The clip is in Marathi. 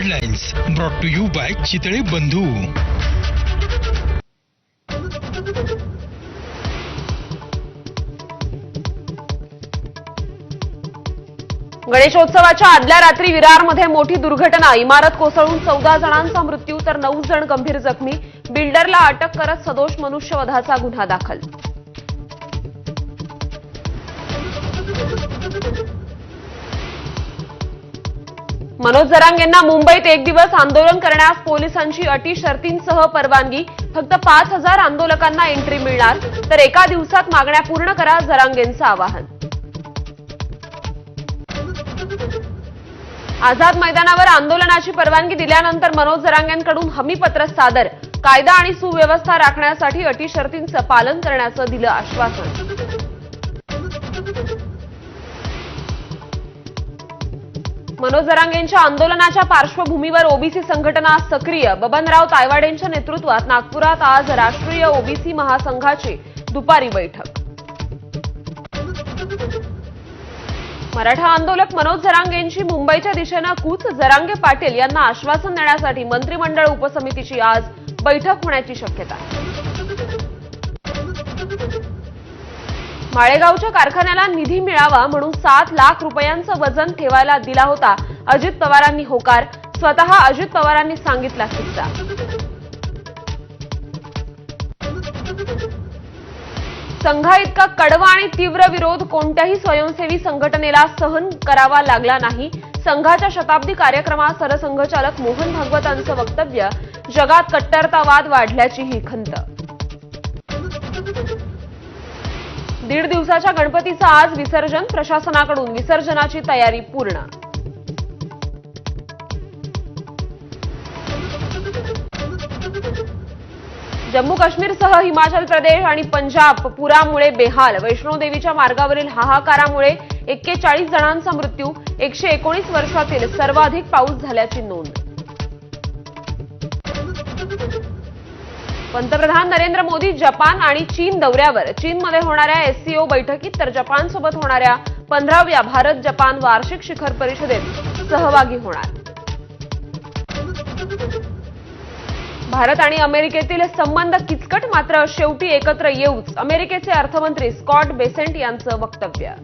Headlines brought to you by Chitale Bandhu. गणेशोत्सवाच्या आदल्या रात्री विरारमध्ये मोठी दुर्घटना. इमारत कोसळून 14 जणांचा मृत्यू तर 9 जण गंभीर जखमी. बिल्डरला अटक करत सदोष मनुष्यवधाचा गुन्हा दाखल. मनोज जरांगेंना मुंबईत एक दिवस आंदोलन करण्यास पोलिसांची अटी शर्तींसह परवानगी. फक्त 5,000 आंदोलकांना एंट्री मिळणार, तर एका दिवसात मागण्या पूर्ण करा, जरांगेंचं आवाहन. आझाद मैदानावर आंदोलनाची परवानगी दिल्यानंतर मनोज जरांगेंकडून हमीपत्र सादर. कायदा आणि सुव्यवस्था राखण्यासाठी अटी शर्तींचं पालन करण्याचं दिलं आश्वासन. मनोज जरांगेंच्या आंदोलनाच्या पार्श्वभूमीवर ओबीसी संघटना सक्रिय. बबनराव तायवाडेंच्या नेतृत्वात नागपुरात आज राष्ट्रीय ओबीसी महासंघाची दुपारी बैठक. मराठा आंदोलक मनोज जरांगेंची मुंबईच्या दिशेनं कूच. जरांगे पाटील यांना आश्वासन देण्यासाठी मंत्रिमंडळ उपसमितीची आज बैठक होण्याची शक्यता. माळेगावच्या कारखान्याला निधी मिळावा म्हणून 7 लाख रुपयांचं वजन ठेवायला दिला होता. अजित पवारांनी होकार. स्वतः अजित पवारांनी सांगितला किस्सा. संघा इतका कडवा आणि तीव्र विरोध कोणत्याही स्वयंसेवी संघटनेला सहन करावा लागला नाही. संघाच्या शताब्दी कार्यक्रमात सरसंघचालक मोहन भागवतांचं वक्तव्य. जगात कट्टरतावाद वाढल्याची ही खंत. 1.5 दिवसाच्या गणपतीचं आज विसर्जन. प्रशासनाकडून विसर्जनाची तयारी पूर्ण. जम्मू काश्मीरसह हिमाचल प्रदेश आणि पंजाब पुरामुळे बेहाल. वैष्णोदेवीच्या मार्गावरील हाहाकारामुळे 41 जणांचा मृत्यू. 119 वर्षातील सर्वाधिक पाऊस झाल्याची नोंद. पंतप्रधान नरेंद्र मोदी जपान आणि चीन दौऱ्यावर. चीनमध्ये होणाऱ्या एससीओ बैठकीत तर जपानसोबत होणाऱ्या 15व्या भारत जपान वार्षिक शिखर परिषदेत सहभागी होणार. भारत आणि अमेरिकेतील संबंध किचकट, मात्र शेवटी एकत्र येऊच. अमेरिकेचे अर्थमंत्री स्कॉट बेसेंट यांचं वक्तव्य.